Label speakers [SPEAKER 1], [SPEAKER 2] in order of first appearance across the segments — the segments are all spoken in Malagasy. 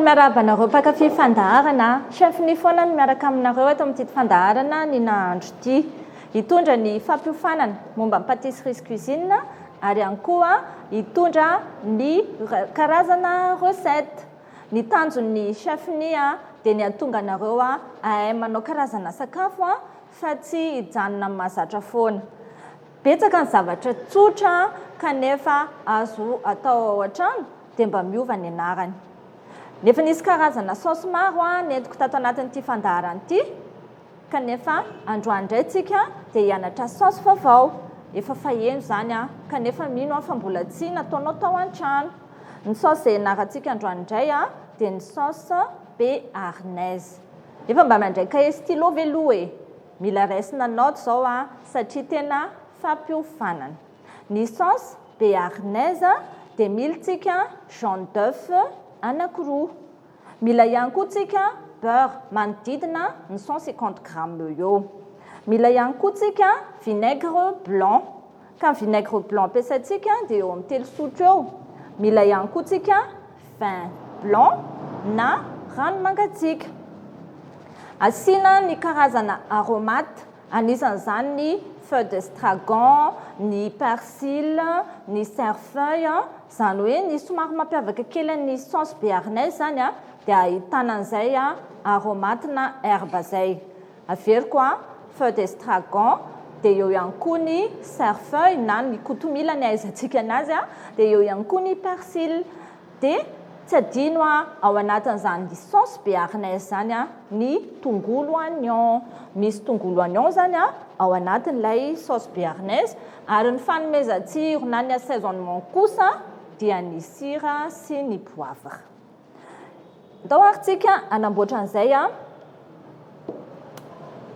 [SPEAKER 1] miarahaba anareo mpankafy fandaharana chef ny foana ny miaraka aminareo eto amin'ity fandaharana ny nahandro ity hitondra ny fampiofanana momba ny pâtisserie cuisine ary ihany koa hitondra ny karazana recette ny tanjon'ny chef ny dia ny hatonga anareo ahay manao karazana sakafo fa tsy hijanona mahazatra foana betsaka ny zavatra tsotra kanefa azo atao ao an-trano dia mba miova ny anarany. Nefa nisy karazana saosy maro nentiko tato anatin'ity fandaharana ity kanefa androany indray tsika dia hianatra saosy vaovao efa faheno zany kanefa mino fa mbola tsy nataonao tao an-trano. Ny saosy izay ianarantsika androany indray dia ny saosy béarnaise. Efa mba mandray cahier stylo veloa mila raisina note zao satria tena fampiofanana. Ny saosy béarnaise dia militsika jaune d'œuf anankiroa. Mila ihany koa tsika beurre manodidina ny 150 grammes eo. Mila ihany koa tsika vinaigre blanc. Ka vinaigre blanc ampiasaitsika dia eo amin'ny 3 sotro eo. Mila ihany koa tsika vin blanc na rano mangatsiaka. Asiana ny karazana aromate, anisan'izany ny feu d'estragon, ny persil, ny cerfeuil, zany hoe ny somary mampiavaka kely ny saosy béarnaise zany dia ahitana an'izay aromate na herbe zay. Averiko feu d'estragon dia eo ihany koa ny cerfeuil na ny kotomila ny ahaizantsika anazy dia eo ihany koa ny persil dia tsy adino ao anatin'izany saosy béarnaise zany ny tongolo oignon. Misy tongolo oignon zany ao anatin'ilay saosy béarnaise ary ny fanomezan-tsiro na ny assaisonnement kosa dia ny sira sy ny poivre. Atao ary tsika anamboatra an'izay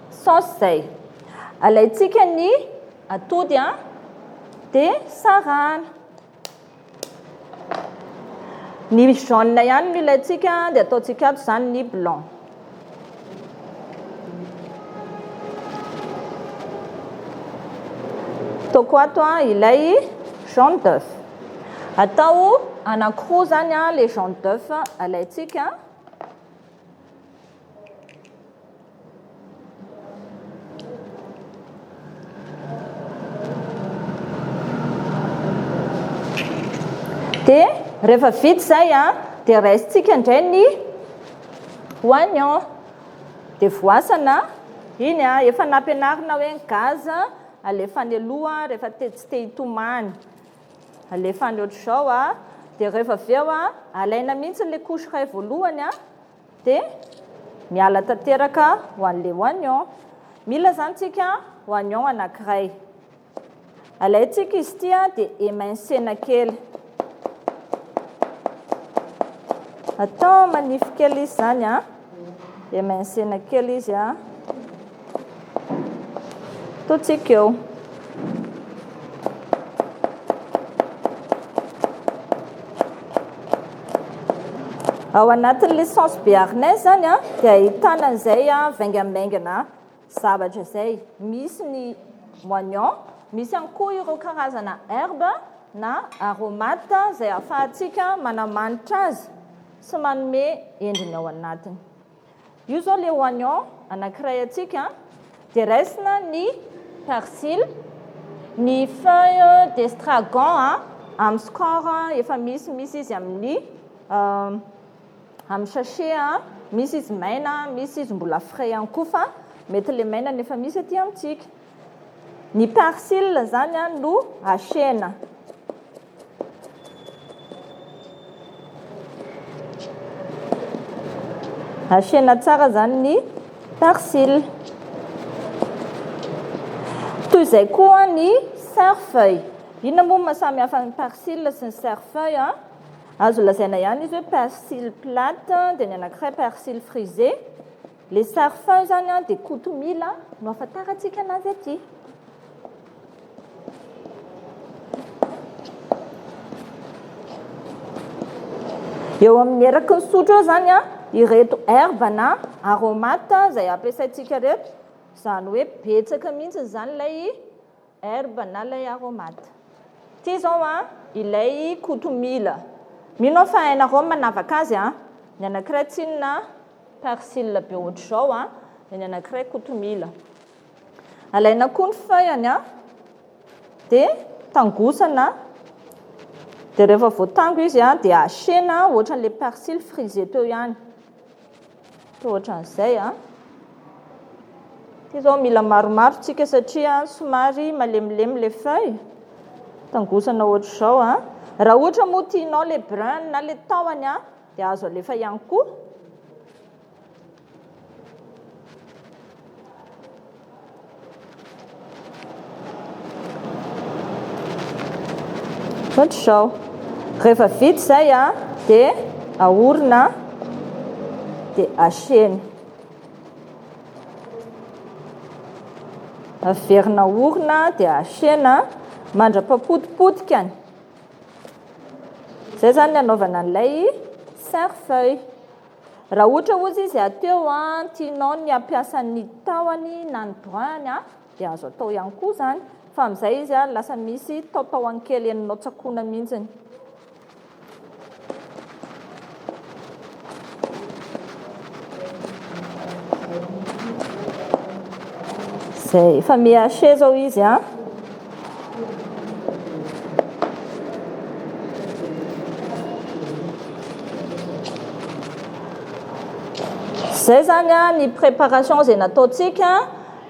[SPEAKER 1] saosy zay. Alaitsika ny atody dia sarana. Ny jaune ihany no ilaitsika dia ataontsika aby izany ny blanc. Ataoko ato ilay jaune d'œuf. Atao anankiroa zany ilay jaune d'œuf alaitsika. Dia rehefa vita izay dia raisitsika indray ny oignon dia voasana iny efa nampianarina hoe ny gaz alefany aloha rehefa tsy te hitomany alefany ohatr'izao dia rehefa avy eo alaina mihitsy ilay couche iray voalohany dia miala tanteraka ho an'ilay oignon. Mila zany tsika oignon anankiray. Alaitsika izy ity dia émincena kely. Atao manify kely izy zany émincena kely izy ataontsika eo. Ao anatin'ilay saosy béarnaise zany dia ahitana an'izay vaingamaingana zavatra izay. Misy ny oignon, misy ihany koa ireo karazana herbe na aromate izay ahafahantsika manamanitra azy sy manome endriny ao anatiny. Io zao ilay oignon anankiray atsika dia raisina ny persil, ny feuille d'estragon amin'ny score efa misy izy amin'ny sachet, misy izy maina, misy izy mbola frais ihany koa fa mety ilay maina nefa misy aty amintsika. Ny persil zany no asena. Asena tsara zany ny persil. Toy izay koa ny cerfeuil. Inona moa mahasamy hafa ny persil sy ny cerfeuil? Azo lazaina ihany izy hoe persil plate dia ny anankiray persil frisé. Les cerfeuil zany dia kotomila no ahafantarantsika anazy aty. Eo amin'ny eraky ny sotro eo zany ireto herbe na aromate izay ampiasaintsika reto. Izany hoe betsaka mihitsy zany ilay herbe na ilay aromate. Ity zao ilay kotomila. Mino fa hainareo manavaka azy ny anankiray tsinona persil be ohatr'izao a dia ny anankiray kotomila. Alaina koa ny feuille-any a dia tangosana dia rehefa voatango izy a dia asena ohatran'ilay persil frisé teo ihany. Ohatran'izay a. Ity izao mila maromaro tsika satria somary malemilemy ilay feuille. Tangosana ohatr'izao a. Raha ohatra moa tianao ilay brun na ilay tahony a dia azo alefa ihany koa. Ohatr'izao. Rehefa vita izay a dia ahorona dia asena. Averina orona dia asena mandrapapotipotikany. Izay zany anaovana an'ilay cerfeuil. Raha ohatra ozy izy ateo a tianao ny ampiasa ny tahony na ny brun a dia azo atao ihany koa zany fa amin'izay izy a lasa misy taotahony kely eninao tsakoana mihitsiny. Zay efa mihaché zao izy a. Zay zany a ny préparation zay nataontsika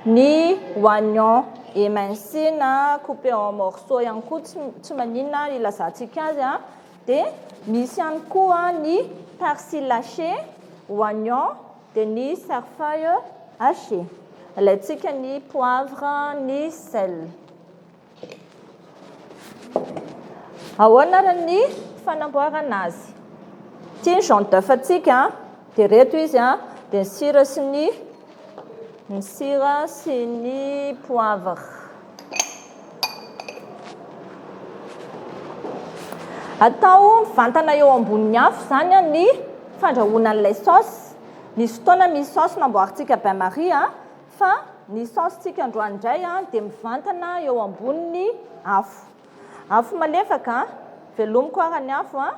[SPEAKER 1] ny oignon émincé na coupé en morceaux ihany koa tsy maninona ilazantsika azy a. Dia misy ihany koa ny persil haché, oignon dia ny cerfeuil haché. Alaintsika ny poivre, ny sel. Ahoana ny fanamboarana azy? Ity ny jaune d'œuf atsika dia reto izy a dia ny sira sy ny poivre. Atao mivantana eo ambonin'ny afo zany a ny fandrahoana an'ilay saosy. Nisy fotoana misy saosy namboarintsika bain marie a fa ny saosyntsika androany indray a dia mivantana eo ambonin'ny afo. Afo malefaka, velomiko ara ny afo a.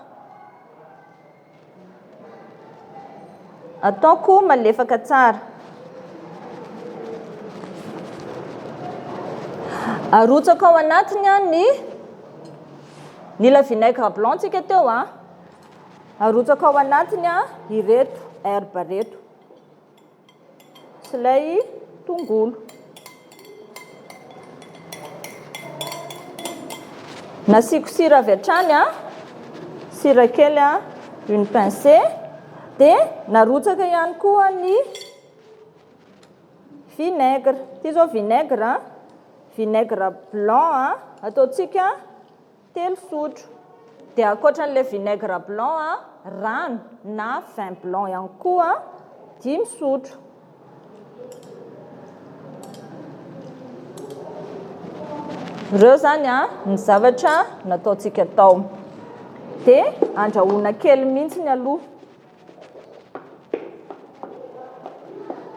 [SPEAKER 1] Ataoko malefaka tsara. Arotsaka ao anatiny a ny la vinaigre blanc tsika teo a. Arotsaka ao anatiny a ireto herbe reto. Sy ilay tongolo. Nasiako sira avy hatrany a. Sira kely a, une pincée. Dia narotsaka ihany koa ny vinaigre. Ity izao vinaigre a. Vinaigre blanc a. Ataontsika 3 sotro. Dia ankoatran'ilay vinaigre blanc a, rano na vin blanc ihany koa 5 sotro. Ireo zany a ny zavatra nataontsika tao. Dia andrahoina kely mihitsy ny aloha.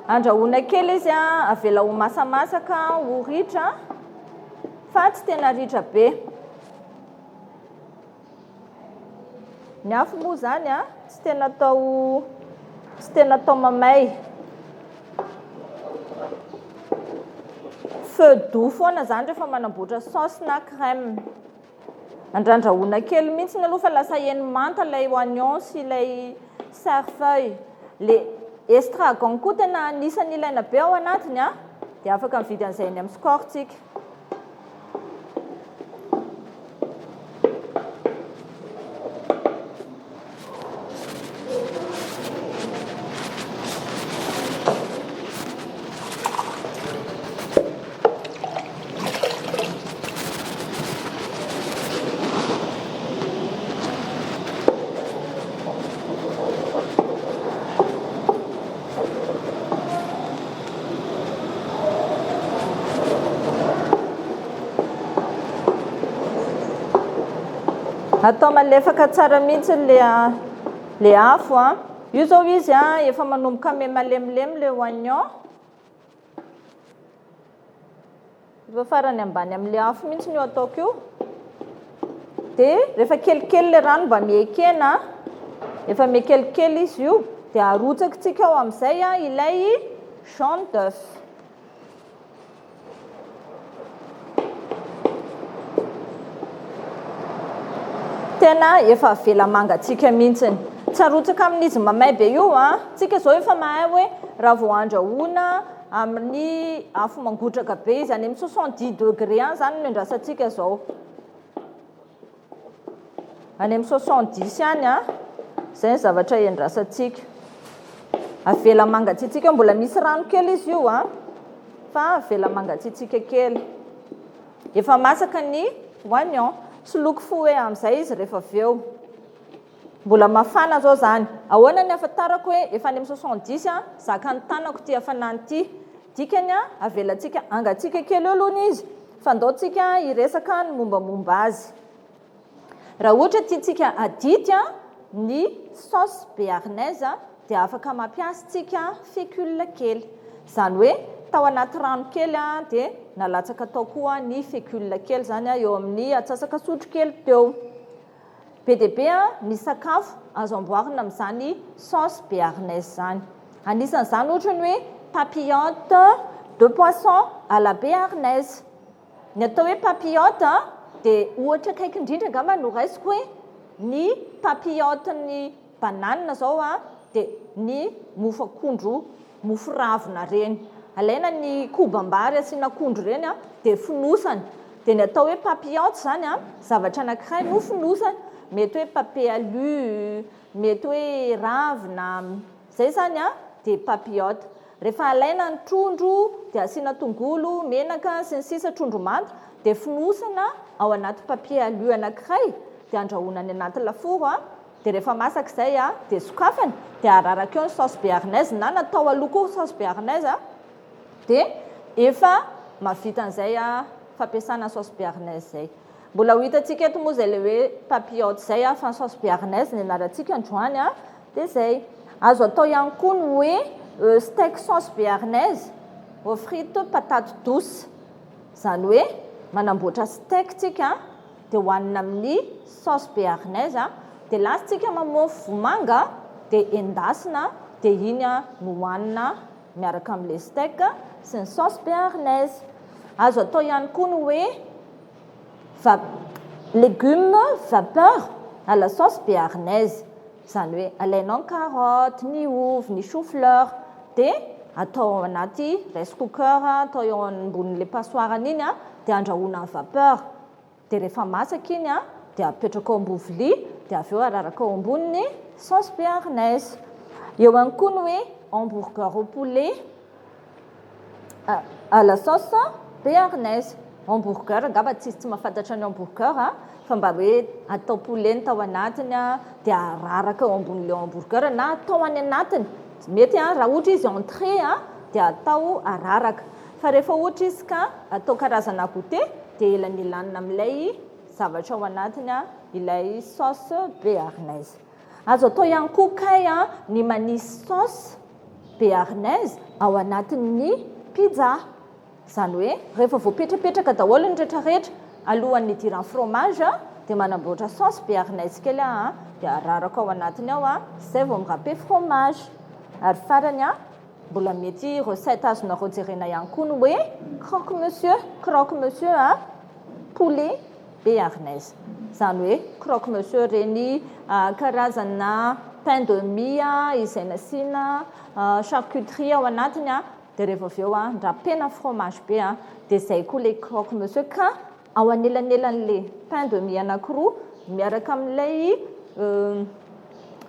[SPEAKER 1] Andrahoina kely izy a, avela ho masamasaka, ho ritra fa tsy tena ritra be. Ny afo moa zany a tsy tena atao mamay. Feu doux foana zany rehefa manamboatra saosy na crème. Andrandrahoina kely mihitsy ny aloha fa lasa heny manta ilay oignon sy ilay cerfeuil. Le estragon koa tena anisany ilaina be ao anatiny a dia afaka mividy an'izay any amin'ny scortsika. Atao malefaka tsara mihitsy le afo a. Io zao izy a efa manomboka ame malemilemy le oignon. Efa farany ambany amin'le afo mihitsy no ataoko io. Dia rehefa kelikely le rano mba miekena efa mekelikely izy io dia arotsakitsika ao amin'izay ilay jaune d'œuf. Tena efa avela mangatsika mihitsiny. Tsy arotsaka amin'izy mamay be io tsika zao efa mahay hoe raha vao andrahoana amin'ny afo mangotraka be izy any amin'ny 70 degré any zany no andrasantsika zao. Any amin'ny 70 any zay ny zavatra iandrasantsika. Avela mangatsitsika mbola misy rano kely izy io fa avela mangatsitsika kely. Efa masaka ny oignon, tsy loko fo hoe amin'izay izy rehefa avy eo. Mbola mafana zao zany. Ahoana ny ahafantarako hoe efa any amin'ny 70 zaka ny tanako ty hafanany ty. Dikany avelantsika angatsika kely eo aloha izy fa andaotsika iresaka ny mombamomba azy. Raha ohatra tiantsika adity ny sauce béarnaise dia afaka mampiasatsika fécule kely. Zany hoe tao anaty rano kely dia nalatsaka tao koa ny fécule kely zany eo amin'ny atsasaka sotro kely teo. Be dia be ny sakafo azo amboarina amin'izany sauce béarnaise zany. Anisan'izany ohatra ny hoe papillote de poisson à la béarnaise. Ny atao hoe papillote dia ohatra akaiky indrindra angamba no raisiko hoe ny papillote ny banane zao dia ny mofo akondro, mofo ravina reny. Alaina ny kobam-bary asiana akondro reny dia fonosana. Dia ny atao hoe papillote zany zavatra anankiray nofonosana. Mety hoe papier alu, mety hoe ravina, zay zany dia papillote. Rehefa alaina ny trondro dia asiana tongolo, menaka sy ny sisa trondro manta dia fonosana ao anaty papier alu anankiray dia andrahoana any anaty lafaoro dia rehefa masaka izay dia sokafana dia araraka eo ny sauce béarnaise na natao aloha koa sauce béarnaise dia efa mavita an'izay fampiasana sauce béarnaise zay. Mbola ho hitantsika eto moa zay le hoe papillote zay fa sauce béarnaise ny anarantsika androany dia zay. Azo atao ihany koa ny hoe steak sauce béarnaise aux frites patate douce. Zany hoe manamboatra steak tsika dia hohanina amin'ny sauce béarnaise dia lasatsika mamofo vomanga dia endasina dia iny no hohanina miaraka amin'ilay steak sy ny sauce béarnaise. Azo atao ihany koa ny hoe légumes vapeur à la sauce béarnaise. Zany hoe alainao ny carotte, ny ovy, ny chou-fleur dia atao anaty rice cooker, atao eo ambonin'ilay passoirany iny dia andrahoana ny vapeur. Dia rehefa masaka iny dia apetraka ao ambony vilia dia avy eo araraka ao amboniny sauce béarnaise. Eo ihany koa ny hoe hamburger au poulet à la sauce béarnaise. Hamburger angamba tsy mahafantatra ny hamburger fa mba hoe atao poulet ny tao anatiny dia araraka ao ambonin'ilay hamburger na atao any anatiny. Mety raha ohatra izy entrée dia atao araraka. Fa rehefa ohatra izy ka atao karazana goûter dia elanelanina amin'ilay zavatra ao anatiny ilay sauce béarnaise. Azo atao ihany koa kay ny manisy sauce béarnaise ao anatin'ny pizza. Zany hoe rehefa voapetrapetraka daholo ny rehetrarehetra alohan'ny idirany fromage dia manamboatra sauce béarnaise kely dia araraka ao anatiny ao zay vao mirabe fromage. Ary farany mbola mety recette azonareo jerena ihany koa ny hoe croque monsieur poulet béarnaise. Zany hoe croque monsieur reny karazana pain de mie izay nasiana charcuterie ao anatiny dia rehefa avy eo ndrapena fromage be dia zay koa le croque monsieur ka ao anelanelan'ilay pain de mie anankiroa miaraka amin'ilay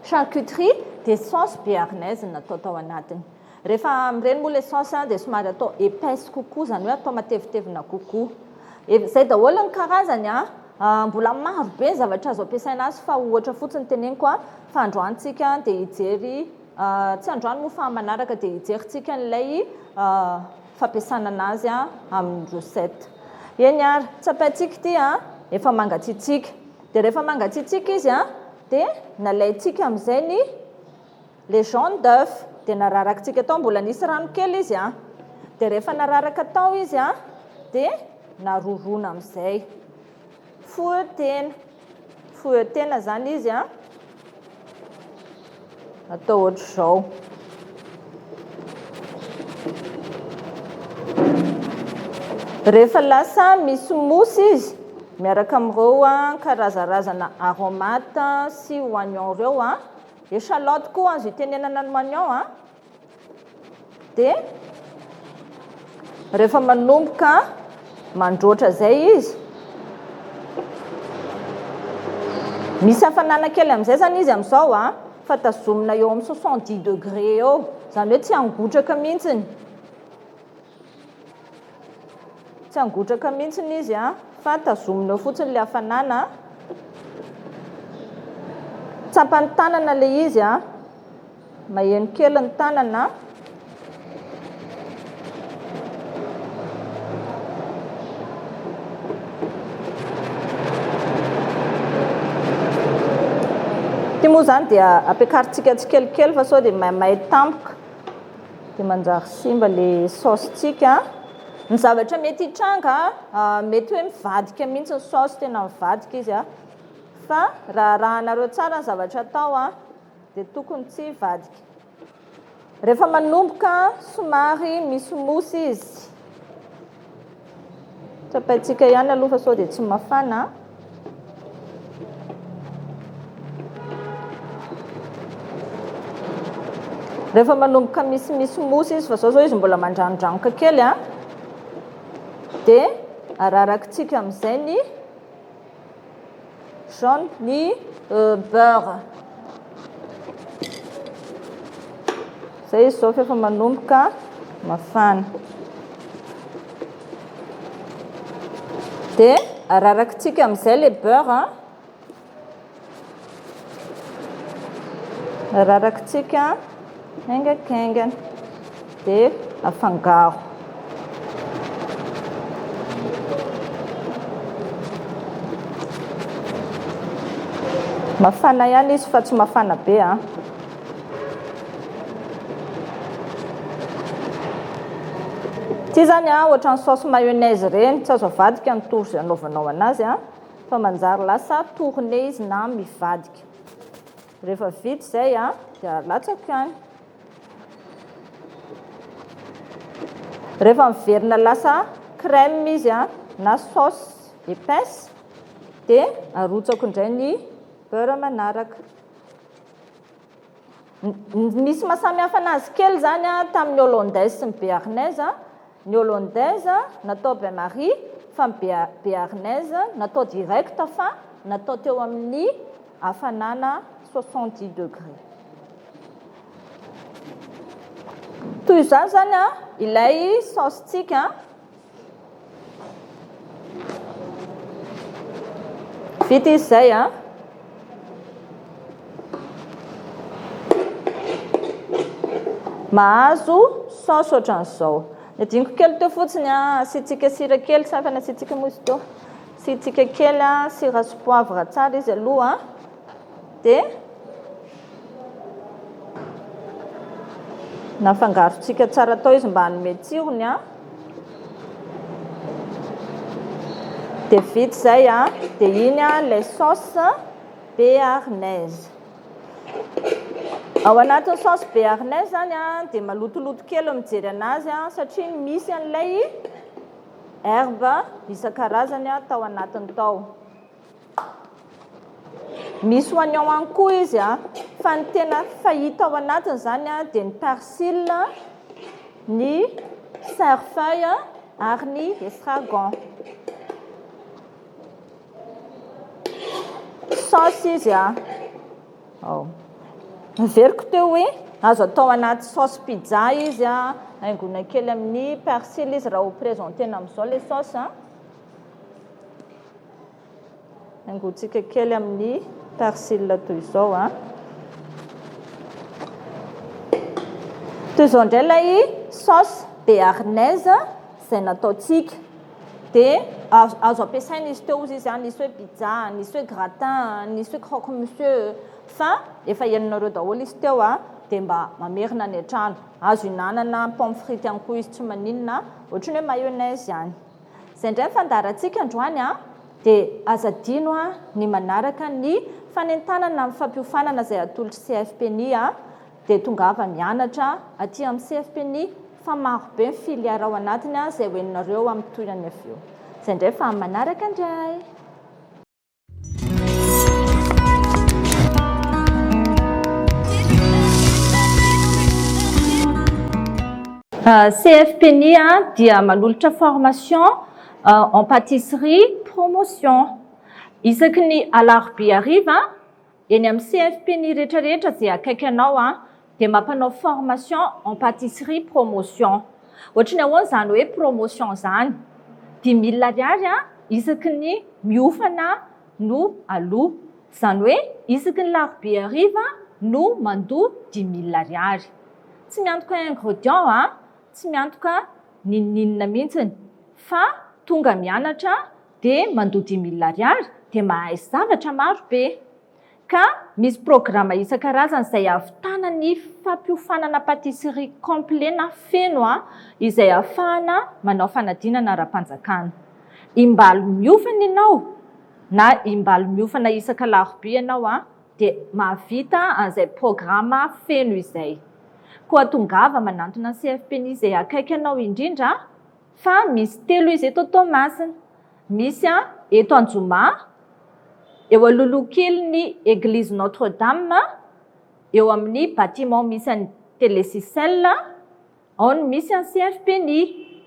[SPEAKER 1] charcuterie dia sauce béarnaise natao tao anatiny. Rehefa amin'ireny moa ilay sauce dia somary atao épaisse kokoa zany hoe atao matevitevina kokoa. Zay daholo ny karazany mbola maro be zavatra azo ampiasaina azy fa ohatra fotsiny teneniko fa androantsika dia hijery tsy androany moa fa manaraka dia hijeryntsika n'ilay fampiasana anazy amin'ny recette. Eny ary tsapaintsika ity efa mangatsiatsika dia rehefa mangatsiatsika izy dia nalaintsika amin'izay ny le jaune d'œuf dia nararakitsika tao mbola nisy rano kely izy dia rehefa nararaka tao izy dia naroroana amin'izay fouettena zany izy atao ohatr'izao. Rehefa lasa misy mosy izy miaraka amin'ireo karazarazana aromate sy oignon ireo échalote koa azo itenenana ny oignon dia rehefa manomboka mandroatra zay izy misy hafanana kely amin'izay zany izy amin'izao fa tazomina eo amin'ny 70 degré eo, zany hoe tsy hangotraka mihitsiny. Tsy hangotraka mihitsiny izy fa tazomina eo fotsiny ilay hafanana. Tsapany tanana ilay izy maheno kely ny tanana. Ty moa zany dia ampiakarintsika tsikelikely fa sao dia mahay tampoka dia manjary simba le saositsika. Ny zavatra mety hitranga mety hoe mivadika mihitsy ny saosy, tena mivadika izy fa raha arahanareo tsara ny zavatra atao dia tokony tsy hivadika. Rehefa manomboka somary misy mosy izy, tsapaintsika ihany aloha fa sao dia tsy mafana. Rehefa manomboka misy mosy izy fa zao izy mbola mandranodranoka kely dia ararakitsika amin'izay ny jaune ny beurre. Zay izy zao fa efa manomboka mafana. Dia ararakitsika amin'izay le beurre ararakitsika haingakaingana dia afangaro. Mafana ihany izy fa tsy mafana be Ty zany ohatran'ny saosy mayonnaise reny, tsy azo avadika ny tory izay anaovanao anazy fa manjary lasa tourné izy na mivadika. Rehefa vita izay dia alatsaka ihany. Rehefa miverina lasa crème izy na saosy épaisse dia arotsako indray ny beurre manaraka. Misy mahasamy hafa anazy kely zany tamin'ny hollandaise sy ny béarnaise. Ny hollandaise natao bain marie fa ny béarnaise natao direct fa natao teo amin'ny hafanana 70 degré. Toy izany zany ilay saositsika. Vita izy zay mahazo saosy ohatran'izao. Adiniko kely teo fotsiny asitsika sira kely, safana asitsika moa izy teo. Asitsika kely sira sy poivre tsara izy aloha dia nafangarontsika tsara tao izy mba hanome tsirony dia vita zay dia iny ilay saosy béarnaise. Ao anatin'ny saosy béarnaise zany dia malotoloto kely mijery anazy satria misy an'ilay herbe isan-karazany tao anatiny tao. Misy oignon ihany koa izy fa ny tena fahita ao anatiny zany dia ny persil, ny cerfeuil ary ny estragon. Saosy izy miveriko teo hoe azo atao anaty saosy pizza izy haingona kely amin'ny persil izy raha ho présentena amin'izao ilay saosy haingontsika kely amin'ny persil toy izao toy izao indray ilay saosy béarnaise izay nataontsika dia azo ampiasaina izy teo izy nisy hoe pizza, nisy hoe gratin, nisy hoe croque monsieur fa efa henonareo daholo izy teo dia mba mamerina ny an-trano. Azo hinanana pomme frite ihany koa izy tsy maninona ohatrany hoe mayonnaise ihany. Izay indray fandarantsika androany dia aza adino ny manaraka ny fanentanana amin'ny fampiofanana izay atolotra CFPNI dia tongava mianatra aty amin'ny CFPNI fa marobe ny filiara ao anatiny izay hoeninareo amin'ny toerany avy eo. Izay indray fa manaraka indray. CFPNI dia manolotra formation en pâtisserie promotion. Isaky ny alarobia hariva eny amin'ny CFPNI rehetrarehetra izay akaiky anao dia mampanao formation en pâtisserie promotion. Ohatra ny ahoana izany hoe promotion izany? 10 000 ariary isaky ny miofana no aloha. Izany hoe isaky ny larobia hariva no mandoa 10 000 ariary. Tsy miantoka ingrédient tsy miantoka ninina mihitsiny fa tonga mianatra dia mandoa 10 000 ariary dia mahay zavatra maro be. Ka misy programa isan-karazany izay ahavitana ny fampiofanana pâtisserie complet na feno izay ahafahana manao fanadinana ara-panjakana. Imbaly miofana ianao na imbaly miofana isan-kalarobia ianao dia mahavita an'izay programa feno izay. Koa tongava manantona ny CFPNI izay akaiky anao indrindra fa misy 3 izy eto Toamasina. Misy eto Anjoma, eo alohalohankelin'ny Église Notre-Dame, eo amin'ny bâtiment misy an'ny Télésisel, ao no misy an'ny CFPNI,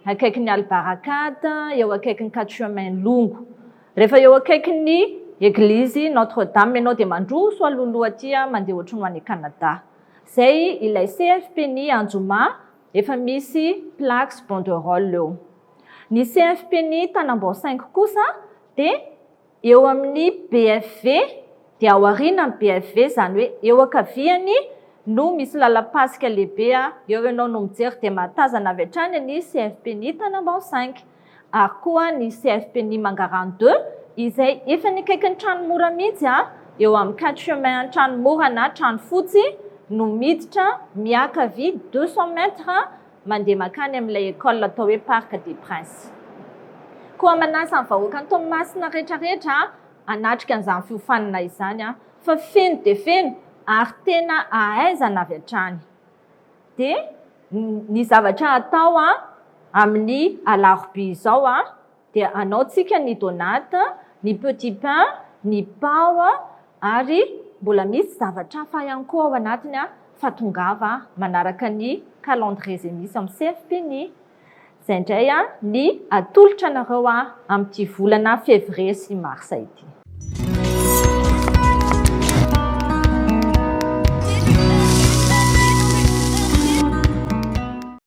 [SPEAKER 1] akaiky ny Albarakada, eo akaiky ny 4 chemin longo. Rehefa eo akaiky ny Église Notre-Dame ianao dia mandroso alohaloha aty mandeha ohatran'ny ho any Canada. Zay ilay CFPNI Anjoma efa misy plaques banderole eo. Ny CFPNI Tanambao 5 kosa dia eo amin'ny BFV dia ao aorianany BFV izany hoe eo ankaviany no misy lalam-pasika lehibe eo ianao no mijery dia mahatazana avy hatrany ny CFPNI Tanambao 5. Ary koa ny CFPNI Mangarano 2 izay efa nikaiky ny tranomora mihitsy eo amin'ny 4 chemin tranomora na trano fotsy no miditra miakavy 200 mètres mandeha makany amin'ilay école atao hoe Parc des Princes. Koa manasa ny vahoaka ny Toamasina rehetrarehetra hanatrika an'izany fiofanana izany fa feno dia feno ary tena ahaizana avy hatrany. Dia ny zavatra atao amin'ny alarobia izao dia anaontsika ny donate, ny petit pain, ny pao ary mbola misy zavatra hafa ihany koa ao anatiny fa tongava manaraka ny calendrier izay misy amin'ny CFPNI. Izay indray ny atolotra anareo amin'ity volana février sy mars ity.